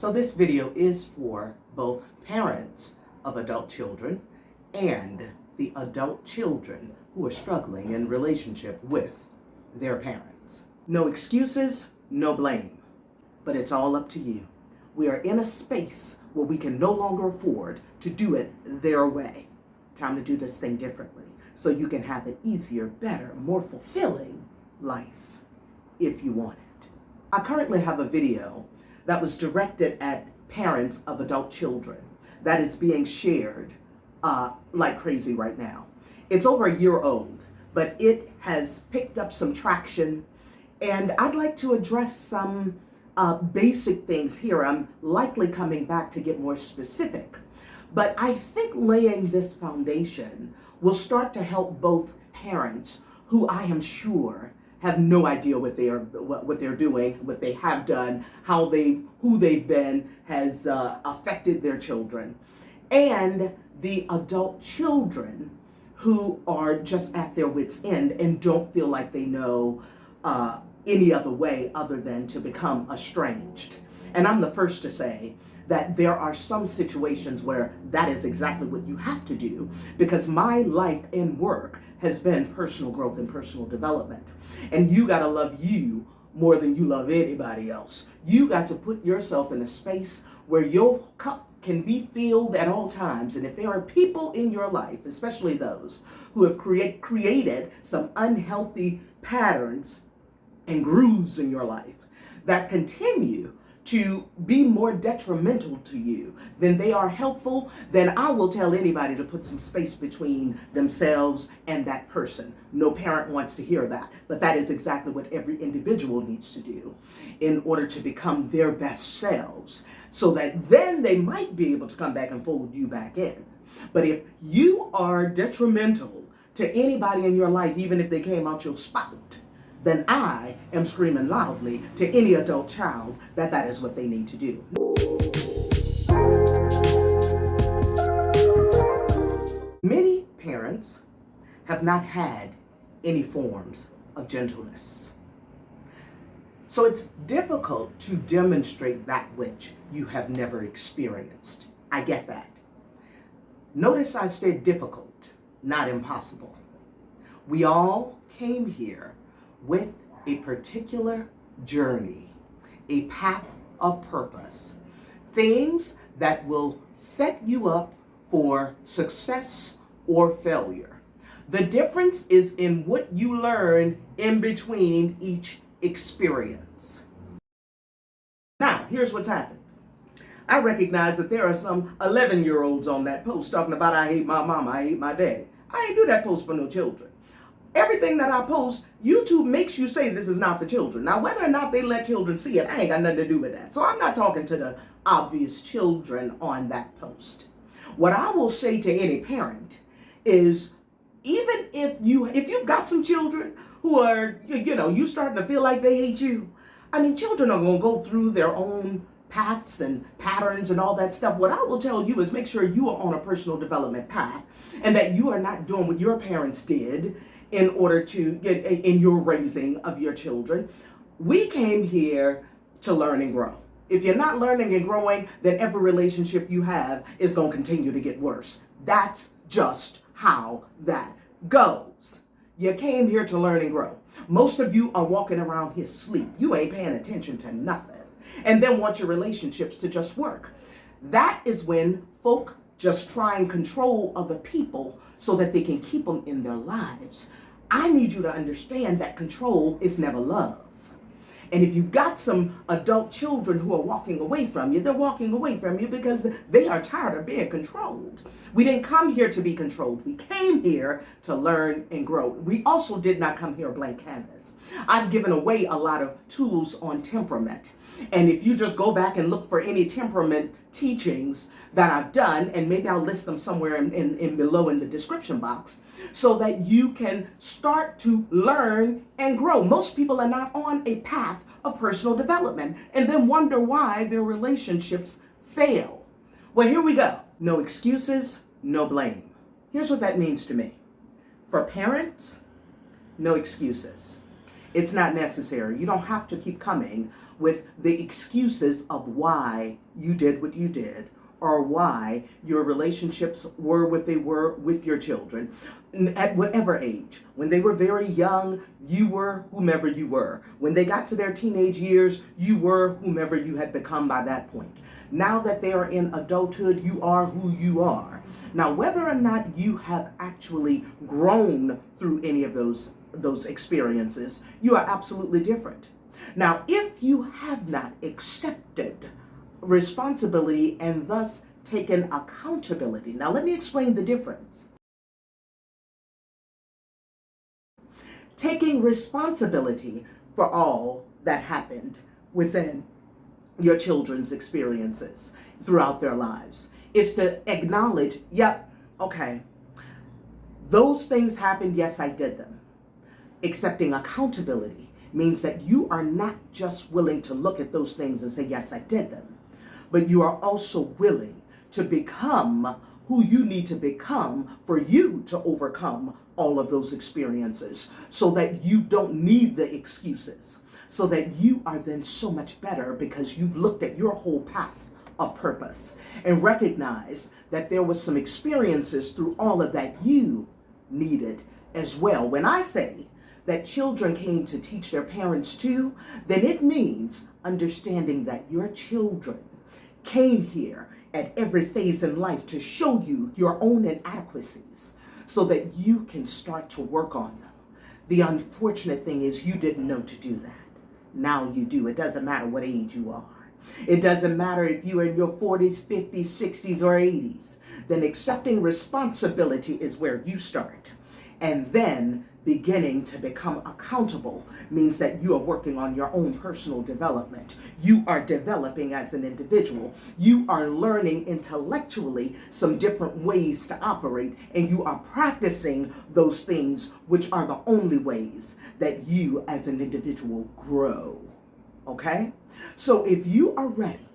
So this video is for both parents of adult children and the adult children who are struggling in relationship with their parents. No excuses, no blame, but it's all up to you. We are in a space where we can no longer afford to do it their way. Time to do this thing differently so you can have an easier, better, more fulfilling life if you want it. I currently have a video that was directed at parents of adult children that is being shared like crazy right now. It's over a year old, but it has picked up some traction, and I'd like to address some basic things here. I'm likely coming back to get more specific, but I think laying this foundation will start to help both parents who I am sure have no idea what they're doing, what they have done, who they've been has affected their children, and the adult children who are just at their wits' end and don't feel like they know any other way other than to become estranged. And I'm the first to say that there are some situations where that is exactly what you have to do, because my life and work has been personal growth and personal development. And you gotta love you more than you love anybody else. You got to put yourself in a space where your cup can be filled at all times. And if there are people in your life, especially those who have created some unhealthy patterns and grooves in your life that continue to be more detrimental to you than they are helpful, then I will tell anybody to put some space between themselves and that person. No parent wants to hear that, but that is exactly what every individual needs to do in order to become their best selves, so that then they might be able to come back and fold you back in. But if you are detrimental to anybody in your life, even if they came out your spout, then I am screaming loudly to any adult child that that is what they need to do. Many parents have not had any forms of gentleness. So it's difficult to demonstrate that which you have never experienced. I get that. Notice I said difficult, not impossible. We all came here with a particular journey, a path of purpose, things that will set you up for success or failure. The difference is in what you learn in between each experience. Now, here's what's happened. I recognize that there are some 11-year-olds on that post talking about I hate my mama, I hate my daddy. I ain't do that post for no children. Everything that I post, YouTube makes you say this is not for children. Now, whether or not they let children see it, I ain't got nothing to do with that. So I'm not talking to the obvious children on that post. What I will say to any parent is, even if you've got some children who are, you starting to feel like they hate you. I mean, children are going to go through their own paths and patterns and all that stuff. What I will tell you is make sure you are on a personal development path and that you are not doing what your parents did in order to get in your raising of your children. We came here to learn and grow. If you're not learning and growing, then every relationship you have is going to continue to get worse. That's just how that goes. You came here to learn and grow. Most of you are walking around here asleep. You ain't paying attention to nothing, and then want your relationships to just work. That is when folk just try and control other people so that they can keep them in their lives. I need you to understand that control is never love. And if you've got some adult children who are walking away from you, they're walking away from you because they are tired of being controlled. We didn't come here to be controlled. We came here to learn and grow. We also did not come here a blank canvas. I've given away a lot of tools on temperament. And if you just go back and look for any temperament teachings that I've done, and maybe I'll list them somewhere in below in the description box, so that you can start to learn and grow. Most people are not on a path of personal development and then wonder why their relationships fail. Well, here we go. No excuses, no blame. Here's what that means to me. For parents, no excuses. It's not necessary. You don't have to keep coming with the excuses of why you did what you did or why your relationships were what they were with your children at whatever age. When they were very young, you were whomever you were. When they got to their teenage years, you were whomever you had become by that point. Now that they are in adulthood, you are who you are. Now, whether or not you have actually grown through any of those experiences, you are absolutely different. Now, if you have not accepted responsibility and thus taken accountability, now let me explain the difference. Taking responsibility for all that happened within your children's experiences throughout their lives is to acknowledge, yep, okay, those things happened, yes, I did them. Accepting accountability means that you are not just willing to look at those things and say, yes, I did them, but you are also willing to become who you need to become for you to overcome all of those experiences so that you don't need the excuses, so that you are then so much better because you've looked at your whole path of purpose and recognized that there was some experiences through all of that you needed as well. When I say that children came to teach their parents too, then it means understanding that your children came here at every phase in life to show you your own inadequacies so that you can start to work on them. The unfortunate thing is you didn't know to do that. Now you do. It doesn't matter what age you are. It doesn't matter if you're in your 40s, 50s, 60s, or 80s. Then accepting responsibility is where you start. And then beginning to become accountable means that you are working on your own personal development. You are developing as an individual. You are learning intellectually some different ways to operate, and you are practicing those things which are the only ways that you as an individual grow. Okay? So if you are ready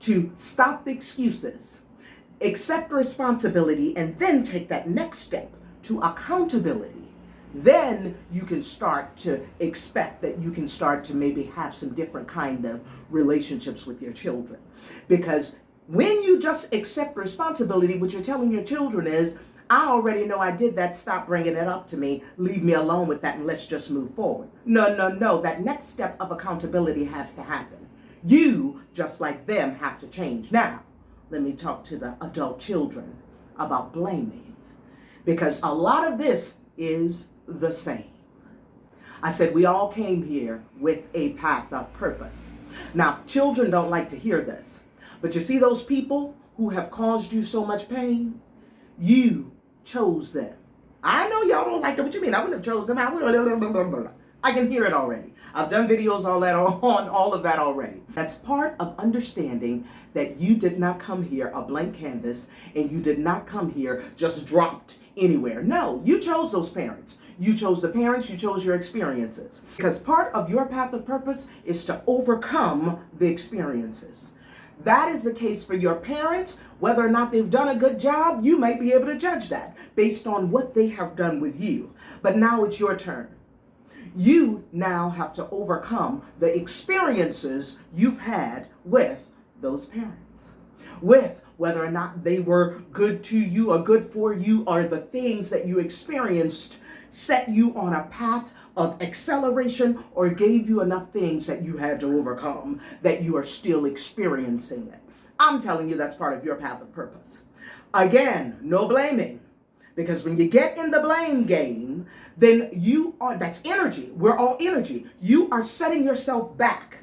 to stop the excuses, accept responsibility, and then take that next step to accountability, then you can start to expect that you can start to maybe have some different kind of relationships with your children. Because when you just accept responsibility, what you're telling your children is, I already know I did that, stop bringing it up to me, leave me alone with that, and let's just move forward. No, that next step of accountability has to happen. You, just like them, have to change. Now, let me talk to the adult children about blaming, because a lot of this is the same. I said we all came here with a path of purpose. Now, children don't like to hear this, but you see those people who have caused you so much pain? You chose them. I know y'all don't like them. What you mean? I wouldn't have chosen them. I can hear it already. I've done videos on all of that already. That's part of understanding that you did not come here a blank canvas, and you did not come here just dropped anywhere. No, you chose those parents. You chose the parents, you chose your experiences. Because part of your path of purpose is to overcome the experiences. That is the case for your parents. Whether or not they've done a good job, you might be able to judge that based on what they have done with you. But now it's your turn. You now have to overcome the experiences you've had with those parents, with whether or not they were good to you or good for you, or the things that you experienced set you on a path of acceleration or gave you enough things that you had to overcome that you are still experiencing it. I'm telling you that's part of your path of purpose. Again, no blaming. Because when you get in the blame game, then that's energy. We're all energy. You are setting yourself back.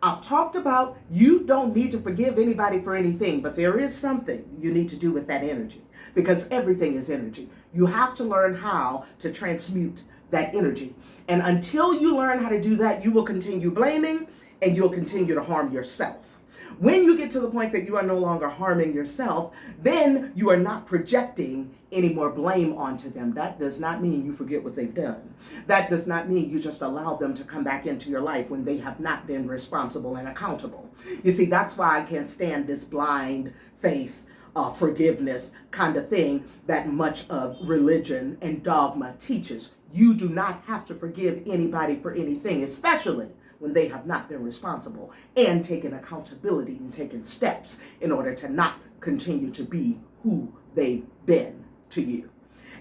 I've talked about you don't need to forgive anybody for anything, but there is something you need to do with that energy, because everything is energy. You have to learn how to transmute that energy. And until you learn how to do that, you will continue blaming and you'll continue to harm yourself. When you get to the point that you are no longer harming yourself, then you are not projecting any more blame onto them. That does not mean you forget what they've done. That does not mean you just allow them to come back into your life when they have not been responsible and accountable. You see, that's why I can't stand this blind faith, forgiveness kind of thing that much of religion and dogma teaches. You do not have to forgive anybody for anything, especially when they have not been responsible and taken accountability and taken steps in order to not continue to be who they've been to you.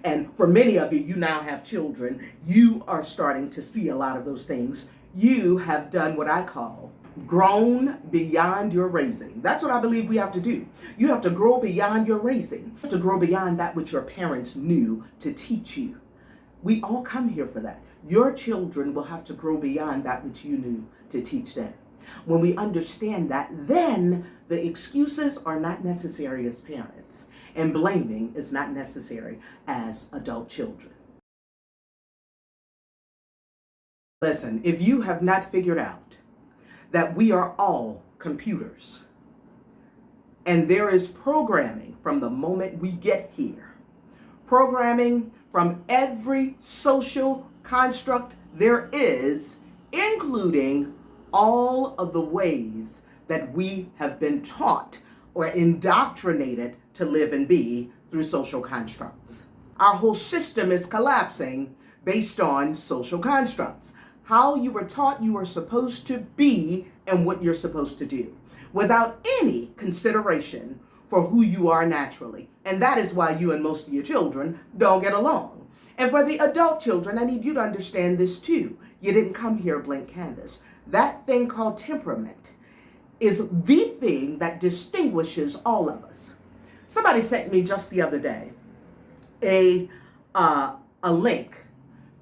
And for many of you, you now have children. You are starting to see a lot of those things. You have done what I call grown beyond your raising. That's what I believe we have to do. You have to grow beyond your raising. You have to grow beyond that which your parents knew to teach you. We all come here for that. Your children will have to grow beyond that which you knew to teach them. When we understand that, then the excuses are not necessary as parents, and blaming is not necessary as adult children. Listen, if you have not figured out that we are all computers, and there is programming from the moment we get here, programming from every social construct there is, including all of the ways that we have been taught or indoctrinated to live and be through social constructs. Our whole system is collapsing based on social constructs. How you were taught you are supposed to be and what you're supposed to do, without any consideration for who you are naturally. And that is why you and most of your children don't get along. And for the adult children, I need you to understand this too. You didn't come here a blank canvas. That thing called temperament is the thing that distinguishes all of us. Somebody sent me just the other day a link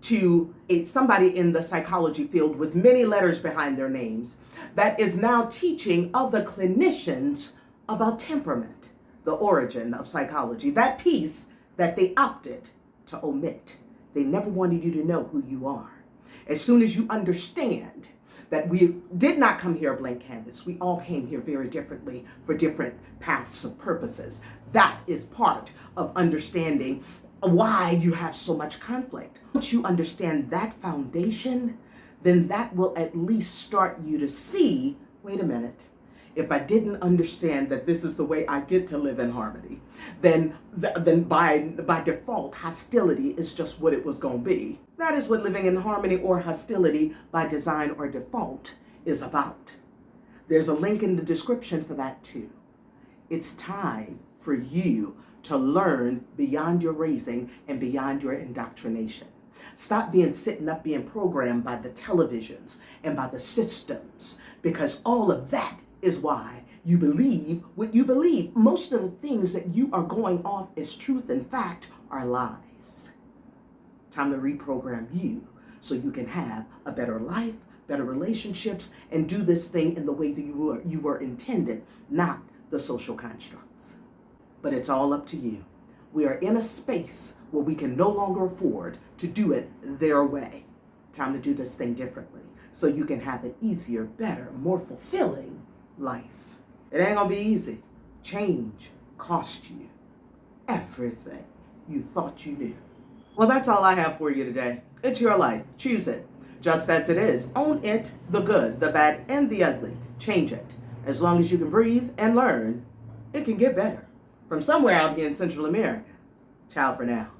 to somebody in the psychology field with many letters behind their names that is now teaching other clinicians about temperament, the origin of psychology, that piece that they opted to omit. They never wanted you to know who you are. As soon as you understand that we did not come here a blank canvas, we all came here very differently for different paths of purposes. That is part of understanding why you have so much conflict. Once you understand that foundation, then that will at least start you to see, wait a minute, if I didn't understand that this is the way I get to live in harmony, then by default, hostility is just what it was going to be. That is what living in harmony or hostility by design or default is about. There's a link in the description for that too. It's time for you to learn beyond your raising and beyond your indoctrination. Stop sitting up being programmed by the televisions and by the systems, because all of that is why you believe what you believe. Most of the things that you are going off as truth and fact are lies. Time to reprogram you so you can have a better life, better relationships, and do this thing in the way that you were intended, not the social constructs. But it's all up to you. We are in a space where we can no longer afford to do it their way. Time to do this thing differently so you can have an easier, better, more fulfilling life. It ain't gonna be easy. Change cost you everything you thought you knew. Well, that's all I have for you today. It's your life. Choose it just as it is. Own it, the good, the bad, and the ugly. Change it. As long as you can breathe and learn, it can get better. From somewhere out here in Central America. Ciao for now.